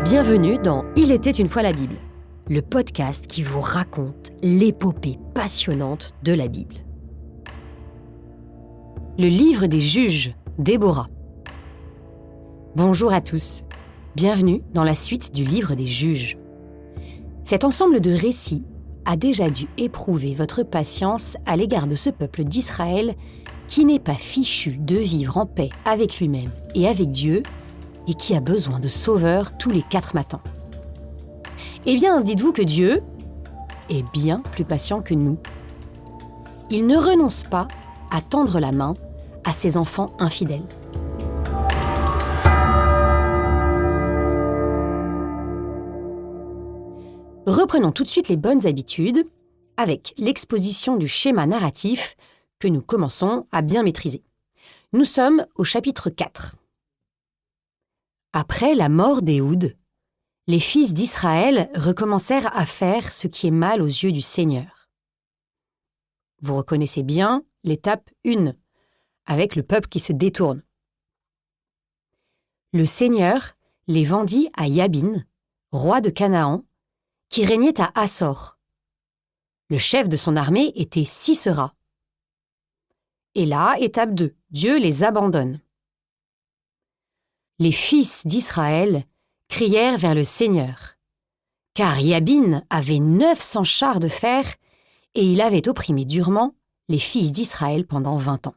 Bienvenue dans Il était une fois la Bible, le podcast qui vous raconte l'épopée passionnante de la Bible. Le livre des juges, Déborah. Bonjour à tous, bienvenue dans la suite du livre des juges. Cet ensemble de récits a déjà dû éprouver votre patience à l'égard de ce peuple d'Israël qui n'est pas fichu de vivre en paix avec lui-même et avec Dieu et qui a besoin de sauveurs tous les 4 matins. Eh bien, dites-vous que Dieu est bien plus patient que nous. Il ne renonce pas à tendre la main à ses enfants infidèles. Reprenons tout de suite les bonnes habitudes avec l'exposition du schéma narratif que nous commençons à bien maîtriser. Nous sommes au chapitre 4. Après la mort d'Éhoud, les fils d'Israël recommencèrent à faire ce qui est mal aux yeux du Seigneur. Vous reconnaissez bien l'étape 1, avec le peuple qui se détourne. Le Seigneur les vendit à Yabin, roi de Canaan, qui régnait à Hassor. Le chef de son armée était Sisera. Et là, étape 2, Dieu les abandonne. Les fils d'Israël crièrent vers le Seigneur, car Yabin avait 900 chars de fer et il avait opprimé durement les fils d'Israël pendant 20 ans.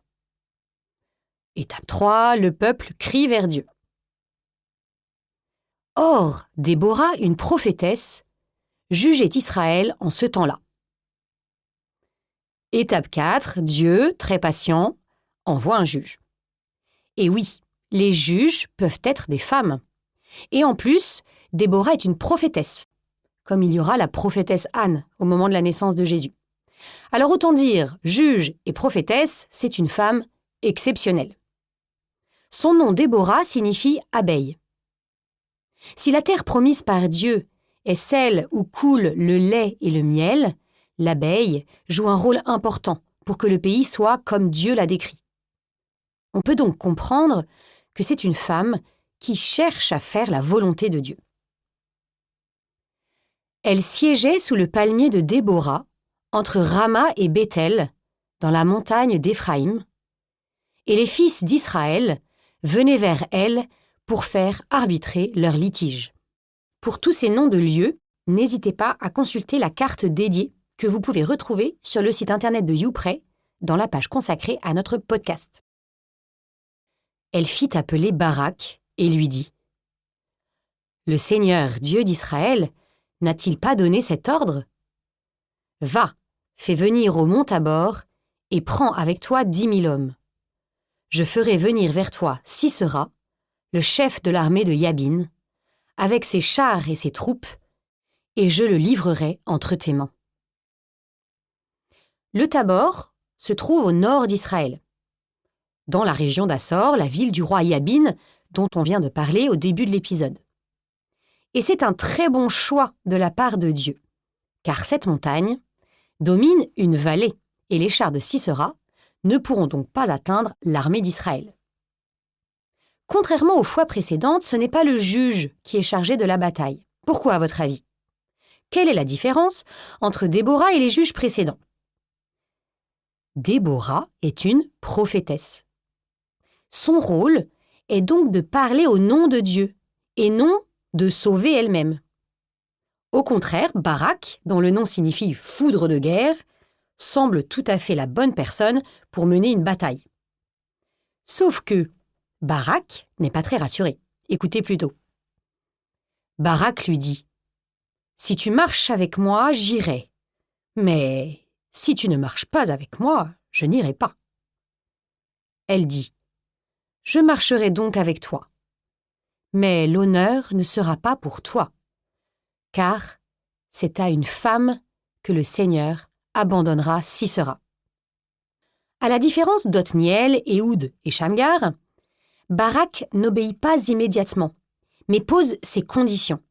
Étape 3, le peuple crie vers Dieu. Or, Déborah, une prophétesse, jugeait Israël en ce temps-là. Étape 4, Dieu, très patient, envoie un juge. Et oui, les juges peuvent être des femmes. Et en plus, Déborah est une prophétesse, comme il y aura la prophétesse Anne au moment de la naissance de Jésus. Alors autant dire, juge et prophétesse, c'est une femme exceptionnelle. Son nom Déborah signifie abeille. Si la terre promise par Dieu est celle où coule le lait et le miel, l'abeille joue un rôle important pour que le pays soit comme Dieu l'a décrit. On peut donc comprendre que c'est une femme qui cherche à faire la volonté de Dieu. Elle siégeait sous le palmier de Déborah, entre Rama et Béthel, dans la montagne d'Éphraïm, et les fils d'Israël venaient vers elle pour faire arbitrer leurs litiges. Pour tous ces noms de lieux, n'hésitez pas à consulter la carte dédiée que vous pouvez retrouver sur le site internet de YouPray, dans la page consacrée à notre podcast. Elle fit appeler Barak et lui dit : « Le Seigneur, Dieu d'Israël, n'a-t-il pas donné cet ordre ? Va, fais venir au mont Tabor et prends avec toi 10 000 hommes. Je ferai venir vers toi Sisera, le chef de l'armée de Yabin, avec ses chars et ses troupes, et je le livrerai entre tes mains. » Le Tabor se trouve au nord d'Israël, dans la région d'Hassor, la ville du roi Yabin, dont on vient de parler au début de l'épisode. Et c'est un très bon choix de la part de Dieu, car cette montagne domine une vallée, et les chars de Sisera ne pourront donc pas atteindre l'armée d'Israël. Contrairement aux fois précédentes, ce n'est pas le juge qui est chargé de la bataille. Pourquoi, à votre avis ? Quelle est la différence entre Déborah et les juges précédents ? Déborah est une prophétesse. Son rôle est donc de parler au nom de Dieu, et non de sauver elle-même. Au contraire, Barak, dont le nom signifie « foudre de guerre », semble tout à fait la bonne personne pour mener une bataille. Sauf que Barak n'est pas très rassuré. Écoutez plutôt. Barak lui dit : « Si tu marches avec moi, j'irai. Mais si tu ne marches pas avec moi, je n'irai pas. » Elle dit : « Je marcherai donc avec toi. Mais l'honneur ne sera pas pour toi, car c'est à une femme que le Seigneur abandonnera Sisera. » À la différence d'Othniel, Éhoud et Shamgar, Barak n'obéit pas immédiatement, mais pose ses conditions.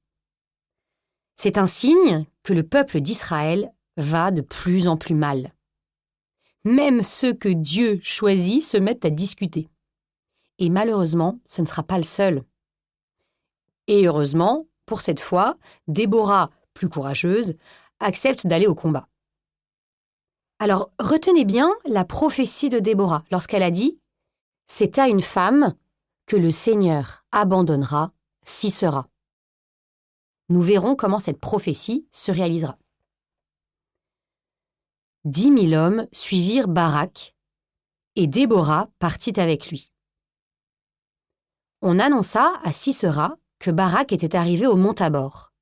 C'est un signe que le peuple d'Israël va de plus en plus mal. Même ceux que Dieu choisit se mettent à discuter. Et malheureusement, ce ne sera pas le seul. Et heureusement, pour cette fois, Déborah, plus courageuse, accepte d'aller au combat. Alors, retenez bien la prophétie de Déborah lorsqu'elle a dit « C'est à une femme que le Seigneur abandonnera Sisera ». Nous verrons comment cette prophétie se réalisera. 10 000 hommes suivirent Barak, et Déborah partit avec lui. On annonça à Sisera que Barak était arrivé au mont Tabor.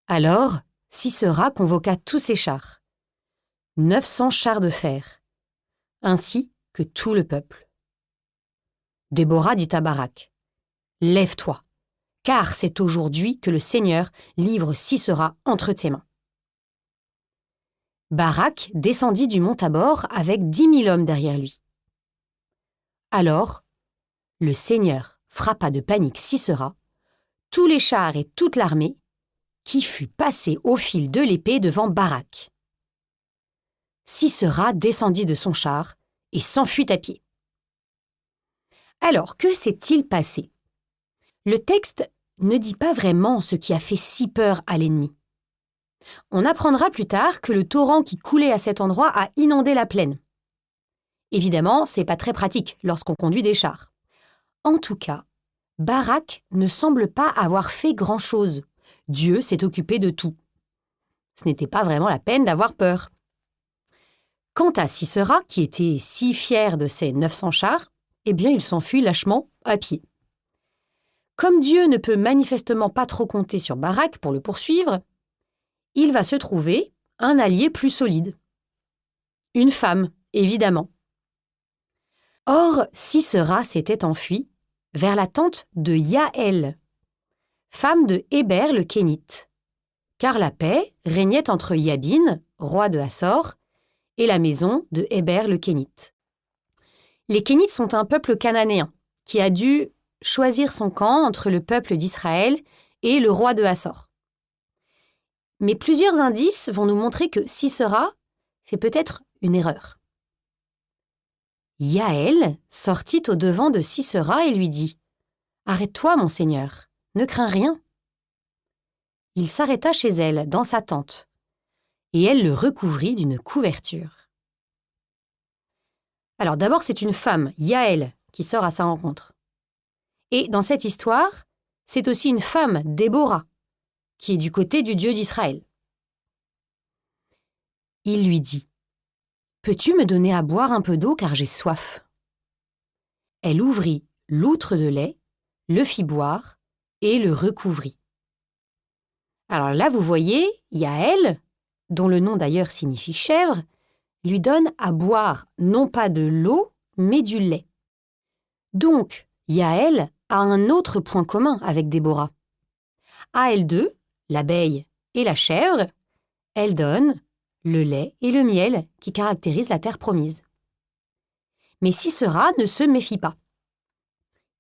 Alors Sisera convoqua tous ses chars, 900 chars de fer, ainsi que tout le peuple. Déborah dit à Barak, « Lève-toi, car c'est aujourd'hui que le Seigneur livre Sisera entre tes mains. » Barak descendit du mont Tabor avec 10 000 hommes derrière lui. Alors, le Seigneur frappa de panique Sisera, tous les chars et toute l'armée, qui fut passée au fil de l'épée devant Barak. Sisera descendit de son char et s'enfuit à pied. Alors, que s'est-il passé? Le texte ne dit pas vraiment ce qui a fait si peur à l'ennemi. On apprendra plus tard que le torrent qui coulait à cet endroit a inondé la plaine. Évidemment, c'est pas très pratique lorsqu'on conduit des chars. En tout cas, Barak ne semble pas avoir fait grand-chose. Dieu s'est occupé de tout. Ce n'était pas vraiment la peine d'avoir peur. Quant à Sisera, qui était si fier de ses 900 chars, eh bien il s'enfuit lâchement à pied. Comme Dieu ne peut manifestement pas trop compter sur Barak pour le poursuivre, il va se trouver un allié plus solide. Une femme, évidemment. Or, Sisera s'était enfui vers la tente de Yaël, femme de Héber le Kénite, car la paix régnait entre Yabin, roi de Hassor, et la maison de Héber le Kénite. Les Kénites sont un peuple cananéen qui a dû choisir son camp entre le peuple d'Israël et le roi de Hassor. Mais plusieurs indices vont nous montrer que Sisera fait peut-être une erreur. Yaël sortit au-devant de Sisera et lui dit « Arrête-toi, mon seigneur, ne crains rien. » Il s'arrêta chez elle, dans sa tente, et elle le recouvrit d'une couverture. Alors d'abord, c'est une femme, Yaël, qui sort à sa rencontre. Et dans cette histoire, c'est aussi une femme, Déborah, qui est du côté du Dieu d'Israël. Il lui dit « Peux-tu me donner à boire un peu d'eau car j'ai soif ?» Elle ouvrit l'outre de lait, le fit boire et le recouvrit. Alors là, vous voyez, Yaël, dont le nom d'ailleurs signifie chèvre, lui donne à boire non pas de l'eau, mais du lait. Donc, Yaël a un autre point commun avec Déborah. À elles deux, l'abeille et la chèvre, elles donnent le lait et le miel qui caractérisent la terre promise. Mais Sisera ne se méfie pas.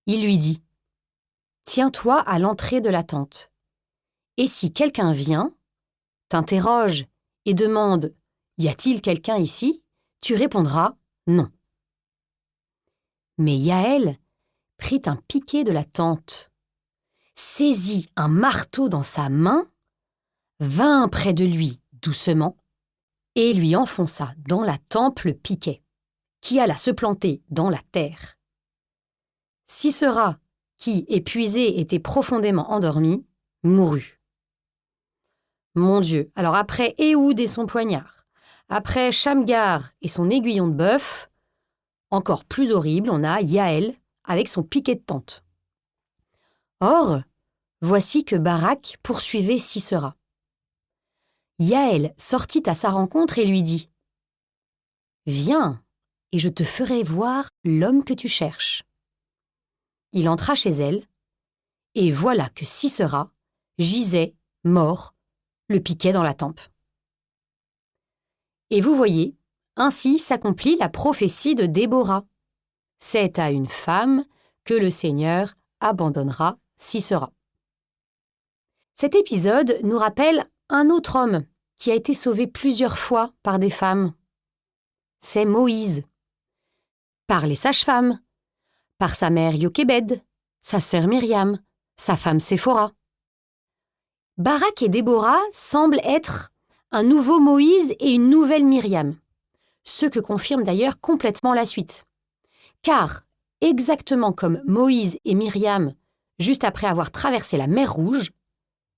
Il lui dit « Tiens-toi à l'entrée de la tente. Et si quelqu'un vient, t'interroge et demande « Y a-t-il quelqu'un ici ?» tu répondras « Non. » Mais Yaël prit un piquet de la tente, saisit un marteau dans sa main, vint près de lui doucement et lui enfonça dans la tempe le piquet, qui alla se planter dans la terre. Sisera, qui, épuisé, était profondément endormi, mourut. Mon Dieu, alors après Éhoud et son poignard, après Shamgar et son aiguillon de bœuf, encore plus horrible, on a Yaël avec son piquet de tente. Or, voici que Barak poursuivait Sisera. Yaël sortit à sa rencontre et lui dit « Viens, et je te ferai voir l'homme que tu cherches. » Il entra chez elle, et voilà que Sisera gisait, mort, le piquet dans la tempe. Et vous voyez, ainsi s'accomplit la prophétie de Déborah. C'est à une femme que le Seigneur abandonnera Sisera. Cet épisode nous rappelle un autre homme qui a été sauvé plusieurs fois par des femmes. C'est Moïse. Par les sages-femmes, par sa mère Jochébed, sa sœur Myriam, sa femme Séphora. Barak et Déborah semblent être un nouveau Moïse et une nouvelle Myriam, ce que confirme d'ailleurs complètement la suite. Car, exactement comme Moïse et Myriam, juste après avoir traversé la mer Rouge,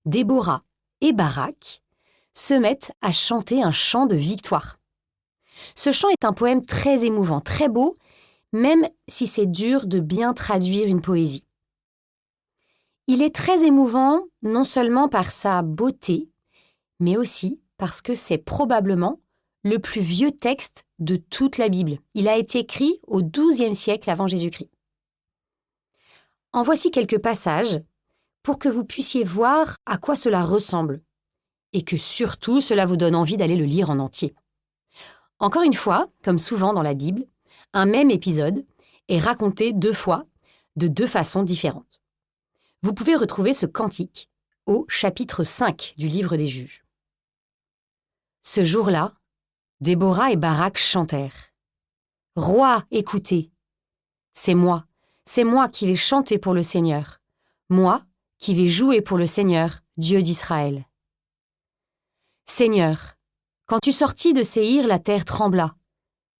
Déborah et Barak se mettent à chanter un chant de victoire. Ce chant est un poème très émouvant, très beau, même si c'est dur de bien traduire une poésie. Il est très émouvant non seulement par sa beauté, mais aussi parce que c'est probablement le plus vieux texte de toute la Bible. Il a été écrit au XIIe siècle avant Jésus-Christ. En voici quelques passages pour que vous puissiez voir à quoi cela ressemble et que surtout cela vous donne envie d'aller le lire en entier. Encore une fois, comme souvent dans la Bible, un même épisode est raconté 2 fois, de 2 façons différentes. Vous pouvez retrouver ce cantique au chapitre 5 du livre des Juges. Ce jour-là, Déborah et Barak chantèrent. « Roi, écoutez, c'est moi qui vais chanter pour le Seigneur, moi qui vais jouer pour le Seigneur, Dieu d'Israël. Seigneur, quand tu sortis de Séhir, la terre trembla,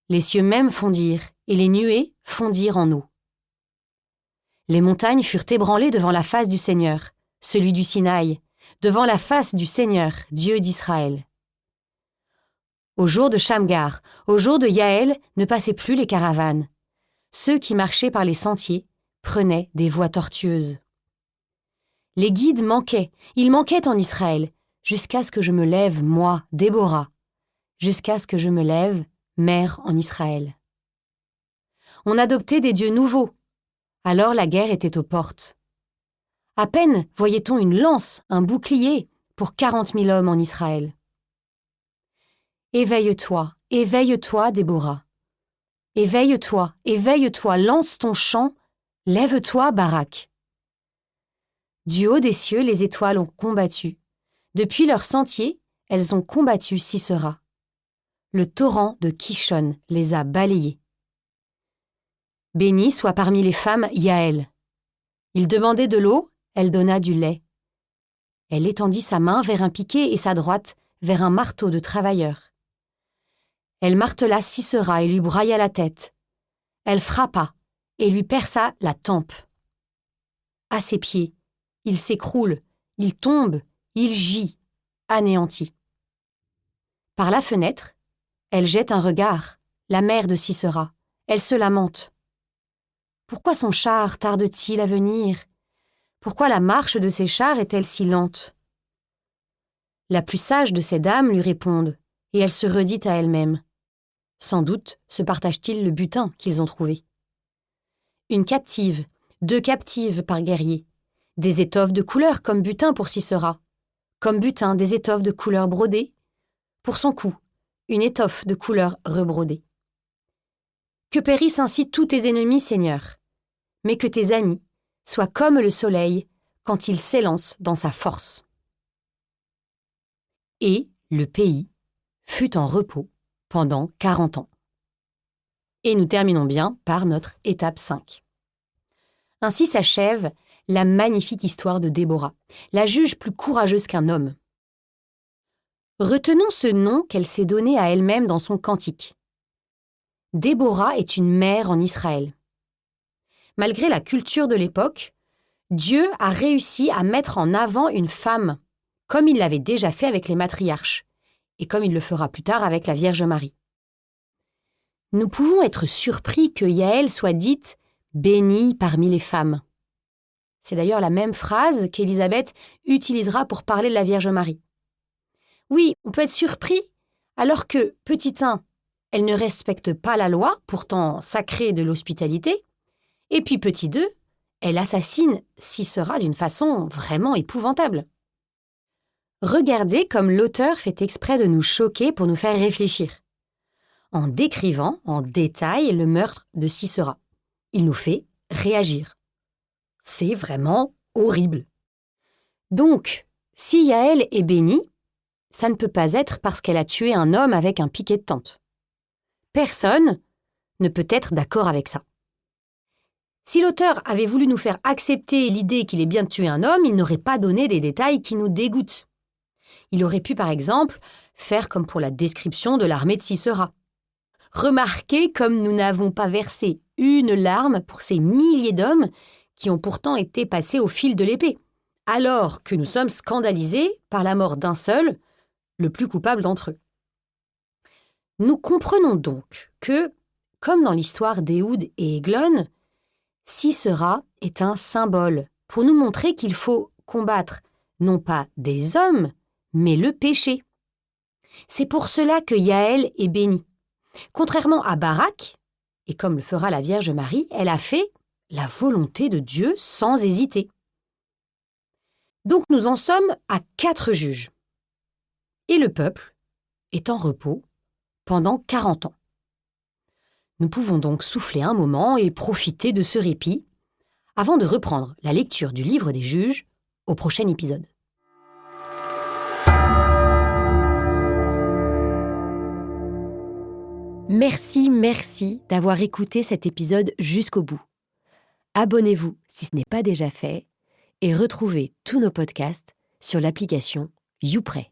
les cieux même fondirent, et les nuées fondirent en eau. Les montagnes furent ébranlées devant la face du Seigneur, celui du Sinaï, devant la face du Seigneur, Dieu d'Israël. Au jour de Shamgar, au jour de Yaël, ne passaient plus les caravanes. Ceux qui marchaient par les sentiers prenaient des voies tortueuses. Les guides manquaient, ils manquaient en Israël, jusqu'à ce que je me lève, moi, Déborah, jusqu'à ce que je me lève, mère en Israël. On adoptait des dieux nouveaux. Alors la guerre était aux portes. À peine voyait-on une lance, un bouclier, pour 40 000 hommes en Israël. Éveille-toi, Déborah. Éveille-toi, lance ton chant, lève-toi, Barak. Du haut des cieux, les étoiles ont combattu. Depuis leur sentier, elles ont combattu Sisera. Le torrent de Kishon les a balayés. Béni soit parmi les femmes Yaël. Il demandait de l'eau, elle donna du lait. Elle étendit sa main vers un piquet et sa droite vers un marteau de travailleur. Elle martela Sisera et lui brailla la tête. Elle frappa et lui perça la tempe. À ses pieds, il s'écroule, il tombe, il gît, anéanti. Par la fenêtre, elle jette un regard, la mère de Sisera. Elle se lamente. Pourquoi son char tarde-t-il à venir? Pourquoi la marche de ses chars est-elle si lente? La plus sage de ces dames lui répondent, et elle se redit à elle-même. Sans doute se partagent-ils le butin qu'ils ont trouvé. Une captive, 2 captives par guerrier, des étoffes de couleur comme butin pour Sisera, comme butin des étoffes de couleur brodée, pour son cou, une étoffe de couleur rebrodée. Que périssent ainsi tous tes ennemis, Seigneur, mais que tes amis soient comme le soleil quand il s'élance dans sa force. Et le pays fut en repos pendant 40 ans. Et nous terminons bien par notre étape 5. Ainsi s'achève la magnifique histoire de Déborah, la juge plus courageuse qu'un homme. Retenons ce nom qu'elle s'est donné à elle-même dans son cantique. Déborah est une mère en Israël. Malgré la culture de l'époque, Dieu a réussi à mettre en avant une femme, comme il l'avait déjà fait avec les matriarches, et comme il le fera plus tard avec la Vierge Marie. Nous pouvons être surpris que Yaël soit dite « bénie parmi les femmes ». C'est d'ailleurs la même phrase qu'Élisabeth utilisera pour parler de la Vierge Marie. Oui, on peut être surpris, alors que, petit 1, elle ne respecte pas la loi, pourtant sacrée de l'hospitalité, et puis petit 2, elle assassine Sisera d'une façon vraiment épouvantable. Regardez comme l'auteur fait exprès de nous choquer pour nous faire réfléchir. En décrivant en détail le meurtre de Sisera, il nous fait réagir. C'est vraiment horrible. Donc, si Yaël est bénie, ça ne peut pas être parce qu'elle a tué un homme avec un piquet de tente. Personne ne peut être d'accord avec ça. Si l'auteur avait voulu nous faire accepter l'idée qu'il est bien de tuer un homme, il n'aurait pas donné des détails qui nous dégoûtent. Il aurait pu, par exemple, faire comme pour la description de l'armée de Sisera. Remarquez comme nous n'avons pas versé une larme pour ces milliers d'hommes qui ont pourtant été passés au fil de l'épée, alors que nous sommes scandalisés par la mort d'un seul, le plus coupable d'entre eux. Nous comprenons donc que, comme dans l'histoire d'Éhoud et Églon, Sisera est un symbole pour nous montrer qu'il faut combattre non pas des hommes, mais le péché. C'est pour cela que Yaël est bénie. Contrairement à Barak, et comme le fera la Vierge Marie, elle a fait la volonté de Dieu sans hésiter. Donc nous en sommes à 4 juges. Et le peuple est en repos pendant 40 ans. Nous pouvons donc souffler un moment et profiter de ce répit avant de reprendre la lecture du livre des juges au prochain épisode. Merci d'avoir écouté cet épisode jusqu'au bout. Abonnez-vous si ce n'est pas déjà fait et retrouvez tous nos podcasts sur l'application YouPray.